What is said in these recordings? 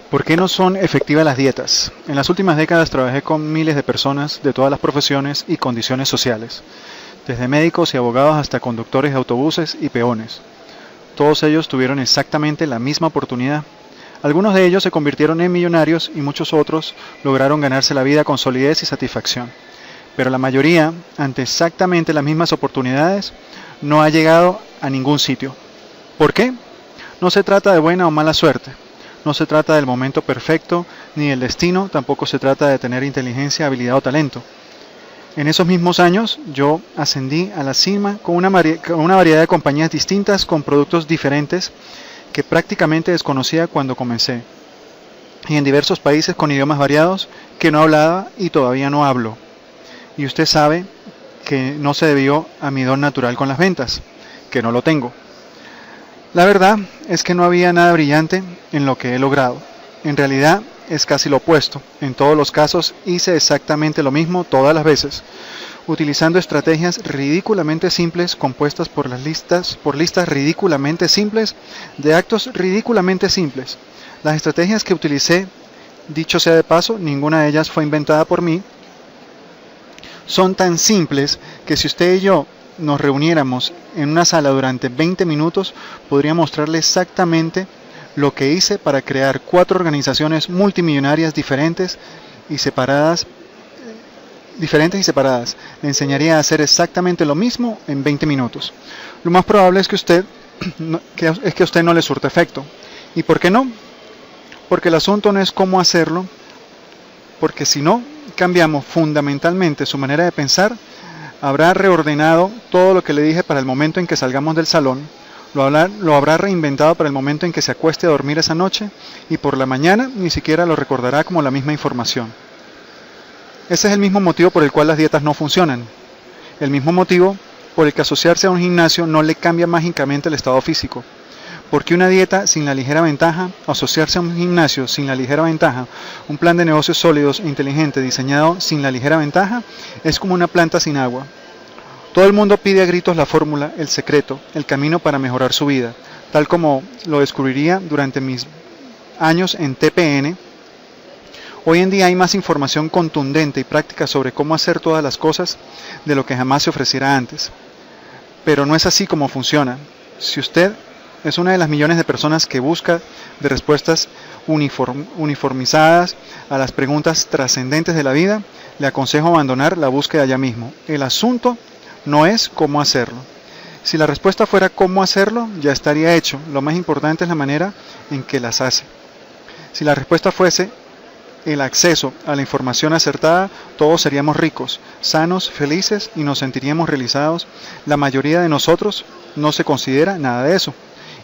¿Por qué no son efectivas las dietas? En las últimas décadas trabajé con miles de personas de todas las profesiones y condiciones sociales, desde médicos y abogados hasta conductores de autobuses y peones. Todos ellos tuvieron exactamente la misma oportunidad. Algunos de ellos se convirtieron en millonarios y muchos otros lograron ganarse la vida con solidez y satisfacción. Pero la mayoría, ante exactamente las mismas oportunidades, no ha llegado a ningún sitio. ¿Por qué? No se trata de buena o mala suerte. No se trata del momento perfecto ni del destino, tampoco se trata de tener inteligencia, habilidad o talento. En esos mismos años yo ascendí a la cima con una variedad de compañías distintas con productos diferentes que prácticamente desconocía cuando comencé. Y en diversos países con idiomas variados que no hablaba y todavía no hablo. Y usted sabe que no se debió a mi don natural con las ventas, que no lo tengo. La verdad es que no había nada brillante en lo que he logrado. En realidad es casi lo opuesto. En todos los casos hice exactamente lo mismo todas las veces, utilizando estrategias ridículamente simples compuestas por listas ridículamente simples de actos ridículamente simples. Las estrategias que utilicé, dicho sea de paso, ninguna de ellas fue inventada por mí, son tan simples que si usted y yo nos reuniéramos en una sala durante 20 minutos, podría mostrarle exactamente lo que hice para crear 4 organizaciones multimillonarias diferentes y separadas. Le enseñaría a hacer exactamente lo mismo en 20 minutos. Lo más probable es que a usted no le surta efecto. ¿Y por qué no? Porque el asunto no es cómo hacerlo, porque si no cambiamos fundamentalmente su manera de pensar, habrá reordenado todo lo que le dije para el momento en que salgamos del salón, lo habrá reinventado para el momento en que se acueste a dormir esa noche y por la mañana ni siquiera lo recordará como la misma información. Ese es el mismo motivo por el cual las dietas no funcionan. El mismo motivo por el que asociarse a un gimnasio no le cambia mágicamente el estado físico. Porque una dieta sin la ligera ventaja, asociarse a un gimnasio sin la ligera ventaja, un plan de negocios sólidos e inteligente diseñado sin la ligera ventaja, es como una planta sin agua. Todo el mundo pide a gritos la fórmula, el secreto, el camino para mejorar su vida, tal como lo descubriría durante mis años en TPN. Hoy en día hay más información contundente y práctica sobre cómo hacer todas las cosas de lo que jamás se ofreciera antes. Pero no es así como funciona. Si usted es una de las millones de personas que busca de respuestas uniformizadas a las preguntas trascendentes de la vida, le aconsejo abandonar la búsqueda ya mismo. El asunto no es cómo hacerlo. Si la respuesta fuera cómo hacerlo, ya estaría hecho. Lo más importante es la manera en que las hace. Si la respuesta fuese el acceso a la información acertada, todos seríamos ricos, sanos, felices y nos sentiríamos realizados. La mayoría de nosotros no se considera nada de eso.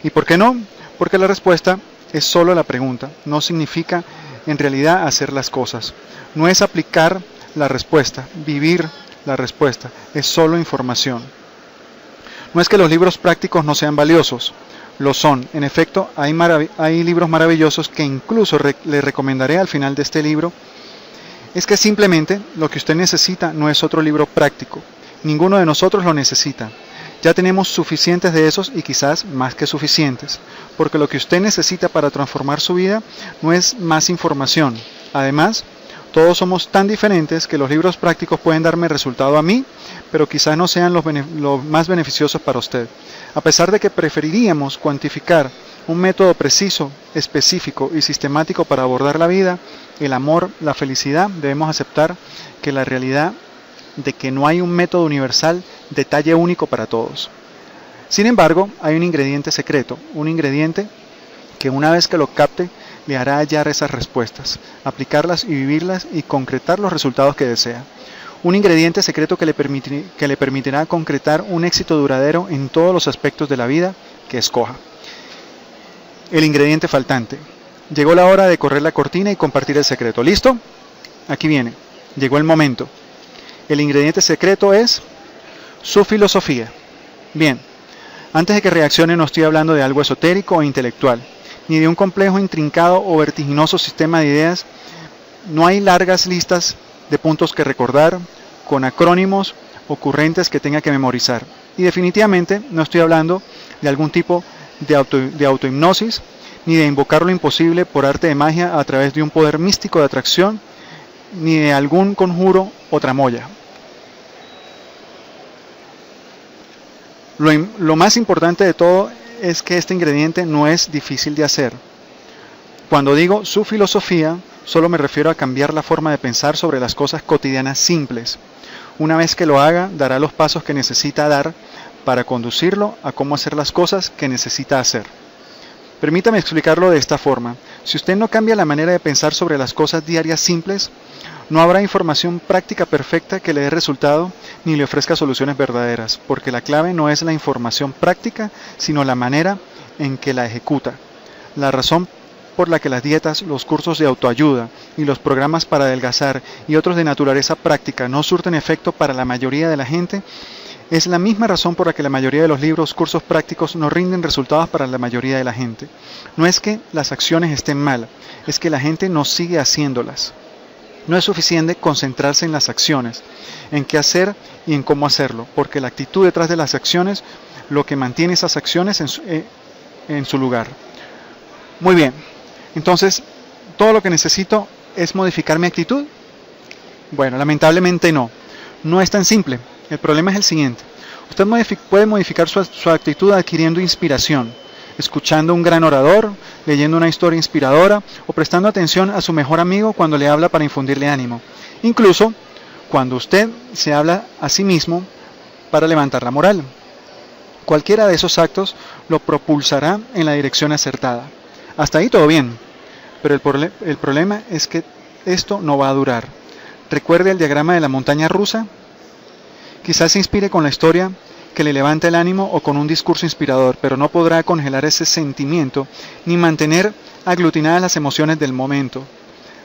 ¿Y por qué no? Porque la respuesta es solo la pregunta, no significa en realidad hacer las cosas. No es aplicar la respuesta, vivir la respuesta, es solo información. No es que los libros prácticos no sean valiosos, lo son. En efecto, hay libros maravillosos que incluso le recomendaré al final de este libro. Es que simplemente lo que usted necesita no es otro libro práctico. Ninguno de nosotros lo necesita. Ya tenemos suficientes de esos y quizás más que suficientes, porque lo que usted necesita para transformar su vida no es más información. Además, todos somos tan diferentes que los libros prácticos pueden darme resultado a mí, pero quizás no sean los más beneficiosos para usted. A pesar de que preferiríamos cuantificar un método preciso, específico y sistemático para abordar la vida, el amor, la felicidad, debemos aceptar que la realidad de que no hay un método universal de talle único para todos. Sin embargo, hay un ingrediente secreto, un ingrediente que una vez que lo capte, le hará hallar esas respuestas, aplicarlas y vivirlas y concretar los resultados que desea. Un ingrediente secreto que le permitirá concretar un éxito duradero en todos los aspectos de la vida que escoja. El ingrediente faltante. Llegó la hora de correr la cortina y compartir el secreto. ¿Listo? Aquí viene. Llegó el momento. El ingrediente secreto es su filosofía. Bien, antes de que reaccione no estoy hablando de algo esotérico o intelectual, ni de un complejo, intrincado o vertiginoso sistema de ideas. No hay largas listas de puntos que recordar, con acrónimos ocurrentes que tenga que memorizar. Y definitivamente no estoy hablando de algún tipo de autohipnosis, ni de invocar lo imposible por arte de magia a través de un poder místico de atracción, ni de algún conjuro o tramoya. Lo más importante de todo es que este ingrediente no es difícil de hacer. Cuando digo su filosofía, solo me refiero a cambiar la forma de pensar sobre las cosas cotidianas simples. Una vez que lo haga, dará los pasos que necesita dar para conducirlo a cómo hacer las cosas que necesita hacer. Permítame explicarlo de esta forma. Si usted no cambia la manera de pensar sobre las cosas diarias simples, no habrá información práctica perfecta que le dé resultado ni le ofrezca soluciones verdaderas, porque la clave no es la información práctica, sino la manera en que la ejecuta. La razón por la que las dietas, los cursos de autoayuda y los programas para adelgazar y otros de naturaleza práctica no surten efecto para la mayoría de la gente es la misma razón por la que la mayoría de los libros, cursos prácticos no rinden resultados para la mayoría de la gente. No es que las acciones estén mal, es que la gente no sigue haciéndolas. No es suficiente concentrarse en las acciones, en qué hacer y en cómo hacerlo, porque la actitud detrás de las acciones, lo que mantiene esas acciones en su lugar. Muy bien, entonces, ¿todo lo que necesito es modificar mi actitud? Bueno, lamentablemente no. No es tan simple. El problema es el siguiente. Usted puede modificar su actitud adquiriendo inspiración, escuchando a un gran orador, leyendo una historia inspiradora o prestando atención a su mejor amigo cuando le habla para infundirle ánimo. Incluso cuando usted se habla a sí mismo para levantar la moral. Cualquiera de esos actos lo propulsará en la dirección acertada. Hasta ahí todo bien, pero el problema es que esto no va a durar. ¿Recuerde el diagrama de la montaña rusa? Quizás se inspire con la historia que le levanta el ánimo o con un discurso inspirador, pero no podrá congelar ese sentimiento ni mantener aglutinadas las emociones del momento.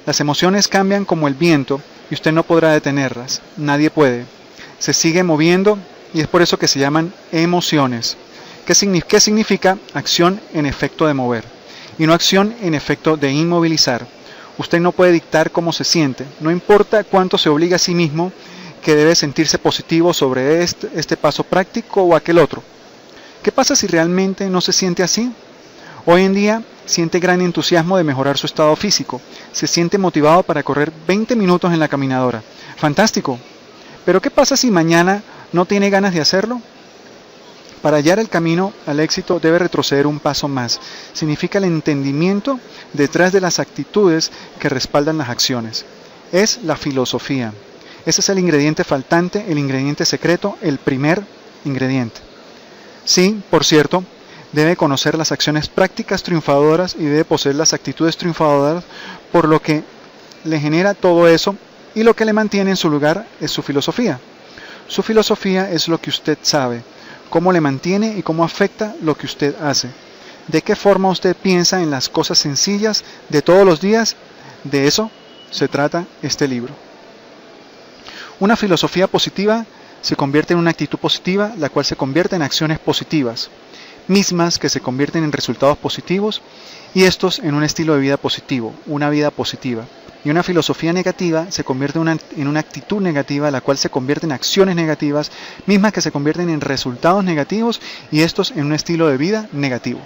Las emociones cambian como el viento y usted no podrá detenerlas. Nadie puede. Se sigue moviendo y es por eso que se llaman emociones. ¿Qué significa acción en efecto de mover? Y no acción en efecto de inmovilizar. Usted no puede dictar cómo se siente, no importa cuánto se obliga a sí mismo que debe sentirse positivo sobre este paso práctico o aquel otro. ¿Qué pasa si realmente no se siente así? Hoy en día siente gran entusiasmo de mejorar su estado físico, se siente motivado para correr 20 minutos en la caminadora. ¡Fantástico! Pero ¿qué pasa si mañana no tiene ganas de hacerlo? Para hallar el camino al éxito debe retroceder un paso más. Significa el entendimiento detrás de las actitudes que respaldan las acciones. Es la filosofía. Ese es el ingrediente faltante, el ingrediente secreto, el primer ingrediente. Sí, por cierto, debe conocer las acciones prácticas triunfadoras y debe poseer las actitudes triunfadoras, por lo que le genera todo eso y lo que le mantiene en su lugar es su filosofía. Su filosofía es lo que usted sabe, cómo le mantiene y cómo afecta lo que usted hace. ¿De qué forma usted piensa en las cosas sencillas de todos los días? De eso se trata este libro. Una filosofía positiva se convierte en una actitud positiva, la cual se convierte en acciones positivas, mismas que se convierten en resultados positivos y estos en un estilo de vida positivo, una vida positiva. Y una filosofía negativa se convierte en una actitud negativa, la cual se convierte en acciones negativas, mismas que se convierten en resultados negativos y estos en un estilo de vida negativo.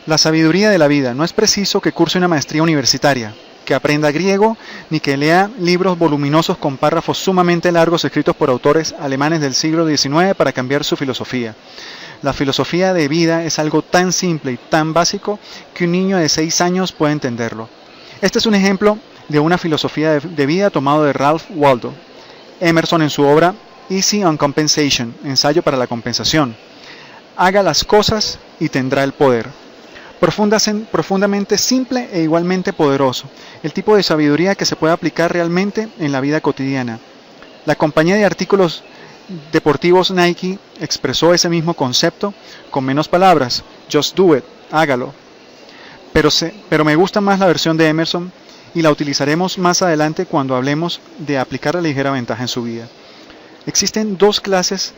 La sabiduría de la vida. No es preciso que curse una maestría universitaria, que aprenda griego, ni que lea libros voluminosos con párrafos sumamente largos escritos por autores alemanes del siglo XIX para cambiar su filosofía. La filosofía de vida es algo tan simple y tan básico que un niño de 6 años puede entenderlo. Este es un ejemplo de una filosofía de vida tomado de Ralph Waldo Emerson en su obra Easy on Compensation, ensayo para la compensación. Haga las cosas y tendrá el poder. Profundamente simple e igualmente poderoso, el tipo de sabiduría que se puede aplicar realmente en la vida cotidiana. La compañía de artículos deportivos Nike expresó ese mismo concepto con menos palabras: just do it, hágalo. Pero me gusta más la versión de Emerson y la utilizaremos más adelante cuando hablemos de aplicar la ligera ventaja en su vida. Existen dos clases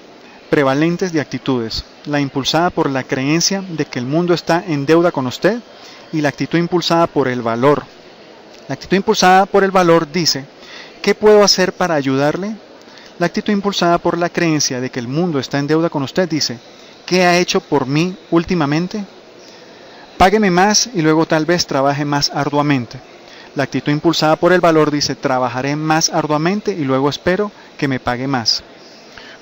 prevalentes de actitudes: la impulsada por la creencia de que el mundo está en deuda con usted y la actitud impulsada por el valor. La actitud impulsada por el valor dice: ¿qué puedo hacer para ayudarle? La actitud impulsada por la creencia de que el mundo está en deuda con usted dice: ¿qué ha hecho por mí últimamente? págueme más y luego tal vez trabaje más arduamente. La actitud impulsada por el valor dice, trabajaré más arduamente y luego espero que me pague más.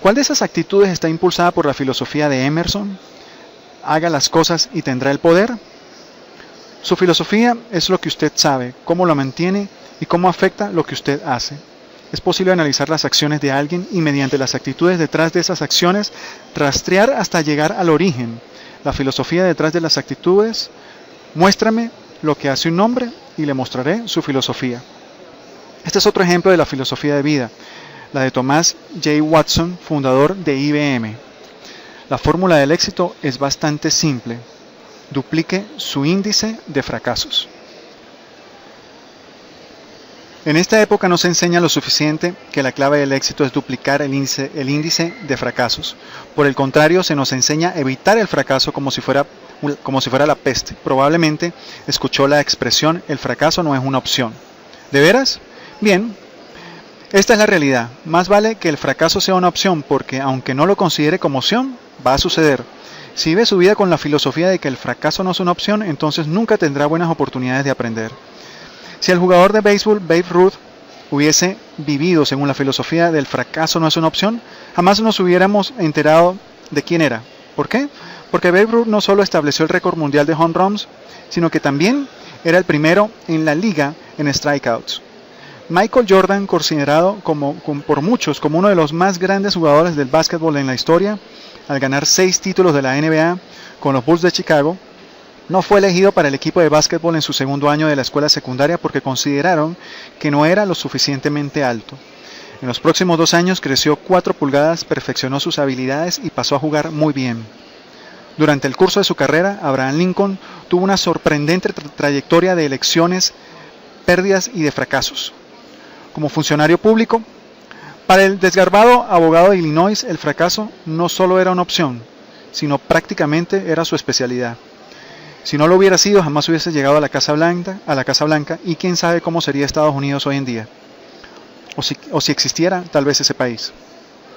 ¿Cuál de esas actitudes está impulsada por la filosofía de Emerson? Haga las cosas y tendrá el poder. Su filosofía es lo que usted sabe, cómo lo mantiene y cómo afecta lo que usted hace. Es posible analizar las acciones de alguien y mediante las actitudes detrás de esas acciones rastrear hasta llegar al origen. La filosofía detrás de las actitudes, muéstrame lo que hace un hombre y le mostraré su filosofía. Este es otro ejemplo de la filosofía de vida, la de Thomas J. Watson, fundador de IBM. La fórmula del éxito es bastante simple. Duplique su índice de fracasos. En esta época no se enseña lo suficiente que la clave del éxito es duplicar el índice de fracasos. Por el contrario, se nos enseña a evitar el fracaso como si fuera la peste. Probablemente escuchó la expresión, el fracaso no es una opción. ¿De veras? Bien, esta es la realidad. Más vale que el fracaso sea una opción porque aunque no lo considere como opción, va a suceder. Si vive su vida con la filosofía de que el fracaso no es una opción, entonces nunca tendrá buenas oportunidades de aprender. Si el jugador de béisbol Babe Ruth hubiese vivido según la filosofía del fracaso no es una opción, jamás nos hubiéramos enterado de quién era. ¿Por qué? Porque Babe Ruth no solo estableció el récord mundial de home runs, sino que también era el primero en la liga en strikeouts. Michael Jordan, considerado por muchos como uno de los más grandes jugadores del básquetbol en la historia, al ganar 6 títulos de la NBA con los Bulls de Chicago, no fue elegido para el equipo de básquetbol en su segundo año de la escuela secundaria porque consideraron que no era lo suficientemente alto. En los próximos 2 años creció 4 pulgadas, perfeccionó sus habilidades y pasó a jugar muy bien. Durante el curso de su carrera, Abraham Lincoln tuvo una sorprendente trayectoria de elecciones, pérdidas y de fracasos. Como funcionario público, para el desgarbado abogado de Illinois, el fracaso no solo era una opción, sino prácticamente era su especialidad. Si no lo hubiera sido, jamás hubiese llegado a la Casa Blanca y quién sabe cómo sería Estados Unidos hoy en día. O si existiera tal vez ese país.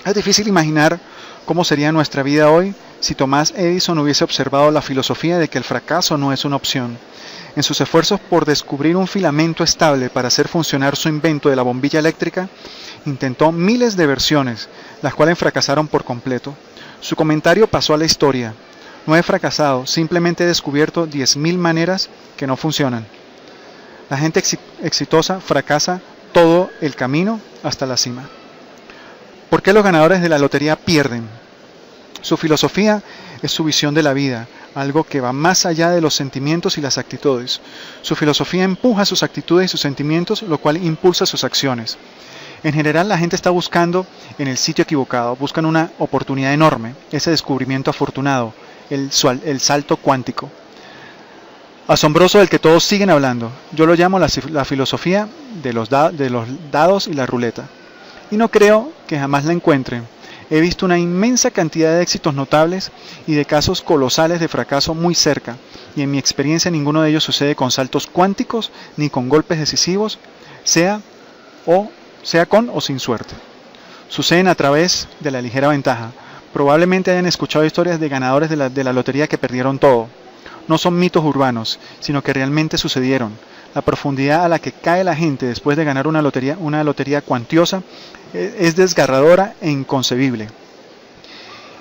Es difícil imaginar cómo sería nuestra vida hoy si Thomas Edison hubiese observado la filosofía de que el fracaso no es una opción. En sus esfuerzos por descubrir un filamento estable para hacer funcionar su invento de la bombilla eléctrica, intentó miles de versiones, las cuales fracasaron por completo. Su comentario pasó a la historia. No he fracasado, simplemente he descubierto 10.000 maneras que no funcionan. La gente exitosa fracasa todo el camino hasta la cima. ¿Por qué los ganadores de la lotería pierden? Su filosofía es su visión de la vida, algo que va más allá de los sentimientos y las actitudes. Su filosofía empuja sus actitudes y sus sentimientos, lo cual impulsa sus acciones. En general, la gente está buscando en el sitio equivocado, buscan una oportunidad enorme, ese descubrimiento afortunado, el salto cuántico. Asombroso del que todos siguen hablando. Yo lo llamo la filosofía de los dados y la ruleta. Y no creo que jamás la encuentren. He visto una inmensa cantidad de éxitos notables y de casos colosales de fracaso muy cerca, y en mi experiencia ninguno de ellos sucede con saltos cuánticos ni con golpes decisivos, sea con o sin suerte. Suceden a través de la ligera ventaja. Probablemente hayan escuchado historias de ganadores de la lotería que perdieron todo. No son mitos urbanos, sino que realmente sucedieron. La profundidad a la que cae la gente después de ganar una lotería cuantiosa es desgarradora e inconcebible.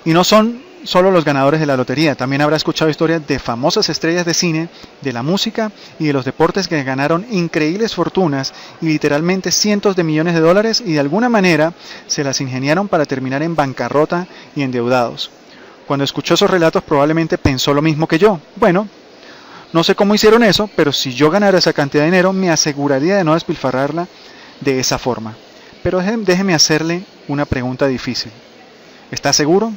Y no son solo los ganadores de la lotería, también habrá escuchado historias de famosas estrellas de cine, de la música y de los deportes que ganaron increíbles fortunas y literalmente cientos de millones de dólares y de alguna manera se las ingeniaron para terminar en bancarrota y endeudados. Cuando escuchó esos relatos probablemente pensó lo mismo que yo. Bueno, no sé cómo hicieron eso, pero si yo ganara esa cantidad de dinero me aseguraría de no despilfarrarla de esa forma. Pero déjeme hacerle una pregunta difícil. ¿Está seguro?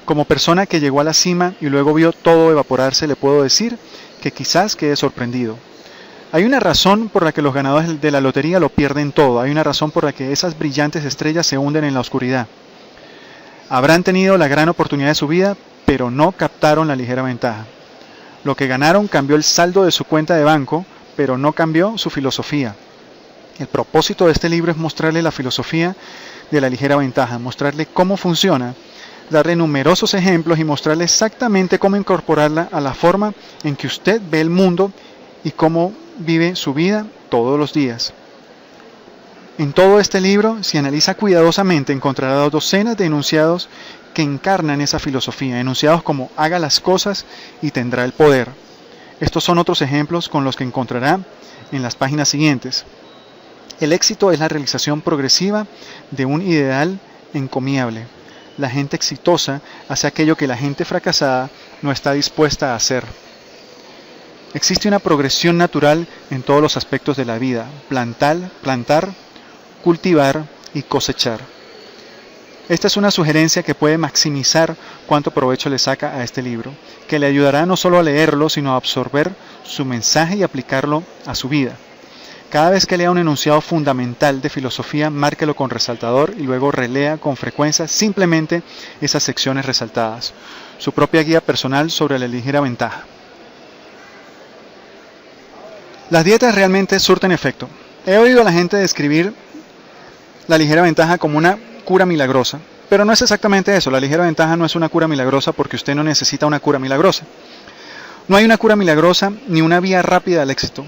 Como persona que llegó a la cima y luego vio todo evaporarse, le puedo decir que quizás quede sorprendido. Hay una razón por la que los ganadores de la lotería lo pierden todo. Hay una razón por la que esas brillantes estrellas se hunden en la oscuridad. Habrán tenido la gran oportunidad de su vida, pero no captaron la ligera ventaja. Lo que ganaron cambió el saldo de su cuenta de banco, pero no cambió su filosofía. El propósito de este libro es mostrarle la filosofía de la ligera ventaja, mostrarle cómo funciona. darle numerosos ejemplos y mostrarle exactamente cómo incorporarla a la forma en que usted ve el mundo y cómo vive su vida todos los días. En todo este libro, si analiza cuidadosamente, encontrará docenas de enunciados que encarnan esa filosofía, enunciados como haga las cosas y tendrá el poder. Estos son otros ejemplos con los que encontrará en las páginas siguientes. El éxito es la realización progresiva de un ideal encomiable. La gente exitosa hace aquello que la gente fracasada no está dispuesta a hacer. Existe una progresión natural en todos los aspectos de la vida: plantar, cultivar y cosechar. Esta es una sugerencia que puede maximizar cuánto provecho le saca a este libro, que le ayudará no solo a leerlo, sino a absorber su mensaje y aplicarlo a su vida. Cada vez que lea un enunciado fundamental de filosofía, márquelo con resaltador y luego relea con frecuencia simplemente esas secciones resaltadas. Su propia guía personal sobre la ligera ventaja. Las dietas realmente surten efecto. He oído a la gente describir la ligera ventaja como una cura milagrosa, pero no es exactamente eso. La ligera ventaja no es una cura milagrosa porque usted no necesita una cura milagrosa. No hay una cura milagrosa ni una vía rápida al éxito.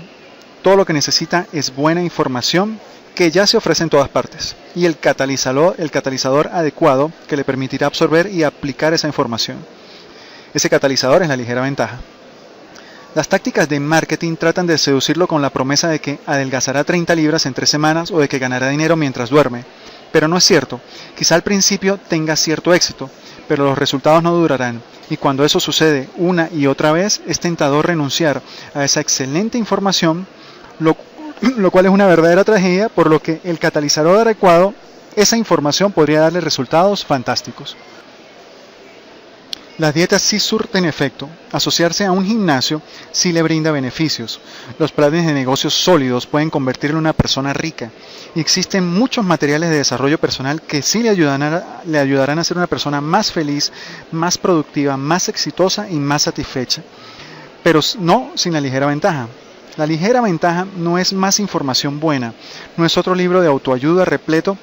Todo lo que necesita es buena información que ya se ofrece en todas partes y el catalizador adecuado que le permitirá absorber y aplicar esa información. Ese catalizador es la ligera ventaja. Las tácticas de marketing tratan de seducirlo con la promesa de que adelgazará 30 libras en 3 semanas o de que ganará dinero mientras duerme. Pero no es cierto. Quizá al principio tenga cierto éxito, pero los resultados no durarán. Y cuando eso sucede una y otra vez, es tentador renunciar a esa excelente información, lo cual es una verdadera tragedia, por lo que el catalizador adecuado, esa información podría darle resultados fantásticos. Las dietas sí surten efecto. Asociarse a un gimnasio sí le brinda beneficios. Los planes de negocios sólidos pueden convertirlo en una persona rica. Y existen muchos materiales de desarrollo personal que sí le ayudarán a ser una persona más feliz, más productiva, más exitosa y más satisfecha. Pero no sin la ligera ventaja. La ligera ventaja no es más información buena. No es otro libro de autoayuda repleto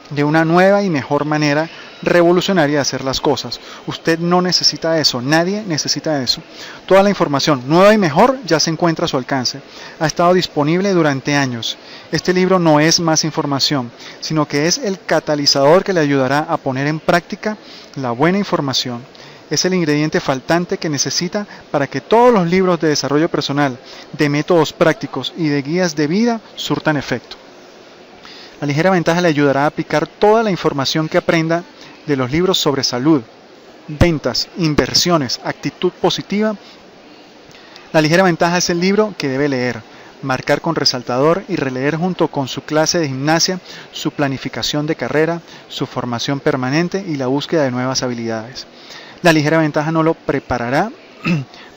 de una nueva y mejor manera revolucionaria de hacer las cosas. Usted no necesita eso, nadie necesita eso. Toda la información nueva y mejor ya se encuentra a su alcance. Ha estado disponible durante años. Este libro no es más información, sino que es el catalizador que le ayudará a poner en práctica la buena información. Es el ingrediente faltante que necesita para que todos los libros de desarrollo personal, de métodos prácticos y de guías de vida surtan efecto. La ligera ventaja le ayudará a aplicar toda la información que aprenda de los libros sobre salud, ventas, inversiones, actitud positiva. La ligera ventaja es el libro que debe leer, marcar con resaltador y releer junto con su clase de gimnasia, su planificación de carrera, su formación permanente y la búsqueda de nuevas habilidades. La ligera ventaja no lo preparará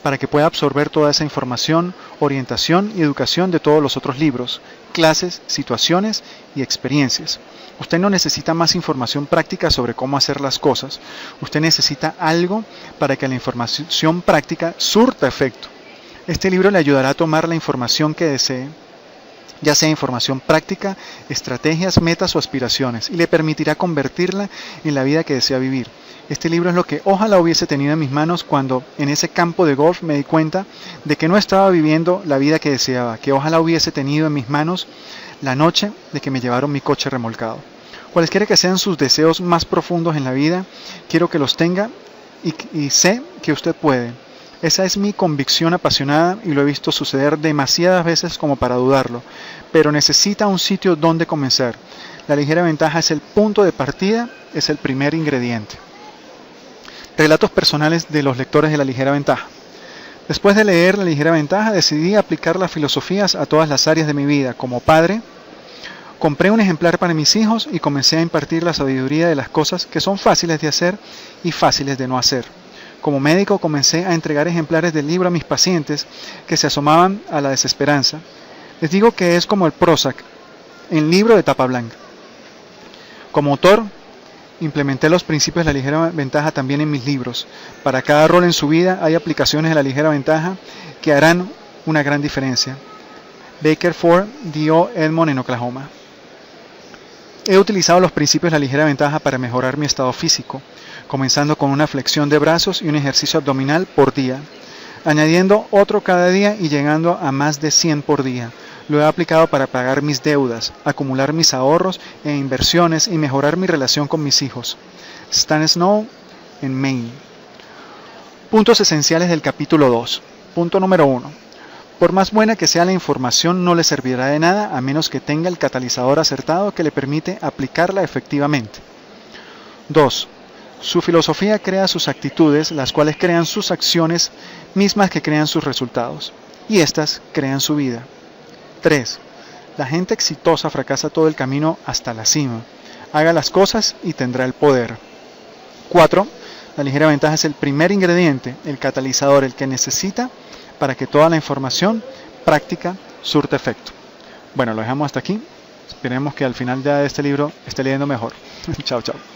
para que pueda absorber toda esa información, orientación y educación de todos los otros libros, clases, situaciones y experiencias. Usted no necesita más información práctica sobre cómo hacer las cosas. Usted necesita algo para que la información práctica surta efecto. Este libro le ayudará a tomar la información que desee, ya sea información práctica, estrategias, metas o aspiraciones, y le permitirá convertirla en la vida que desea vivir. Este libro es lo que ojalá hubiese tenido en mis manos cuando en ese campo de golf me di cuenta de que no estaba viviendo la vida que deseaba, que ojalá hubiese tenido en mis manos la noche de que me llevaron mi coche remolcado. Cualesquiera que sean sus deseos más profundos en la vida, quiero que los tenga y sé que usted puede. Esa es mi convicción apasionada y lo he visto suceder demasiadas veces como para dudarlo, pero necesita un sitio donde comenzar. La ligera ventaja es el punto de partida, es el primer ingrediente. Relatos personales de los lectores de La ligera ventaja. Después de leer La ligera ventaja, decidí aplicar las filosofías a todas las áreas de mi vida. Como padre, compré un ejemplar para mis hijos y comencé a impartir la sabiduría de las cosas que son fáciles de hacer y fáciles de no hacer. Como médico, comencé a entregar ejemplares del libro a mis pacientes que se asomaban a la desesperanza. Les digo que es como el Prozac, en libro de tapa blanca. Como autor, implementé los principios de la ligera ventaja también en mis libros. Para cada rol en su vida hay aplicaciones de la ligera ventaja que harán una gran diferencia. Baker Ford, D.O. Edmond en Oklahoma. He utilizado los principios de la ligera ventaja para mejorar mi estado físico. comenzando con una flexión de brazos y un ejercicio abdominal por día, añadiendo otro cada día y llegando a más de 100 por día. Lo he aplicado para pagar mis deudas, acumular mis ahorros e inversiones y mejorar mi relación con mis hijos. Stan Snow, en Maine. Puntos esenciales del capítulo 2. Punto número 1. Por más buena que sea la información, no le servirá de nada a menos que tenga el catalizador acertado que le permite aplicarla efectivamente. 2. Su filosofía crea sus actitudes, las cuales crean sus acciones, mismas que crean sus resultados, y éstas crean su vida. 3. La gente exitosa fracasa todo el camino hasta la cima. Haga las cosas y tendrá el poder. 4. La ligera ventaja es el primer ingrediente, el catalizador, el que necesita para que toda la información práctica surta efecto. Bueno, lo dejamos hasta aquí. Esperemos que al final de este libro esté leyendo mejor. Chao, chao.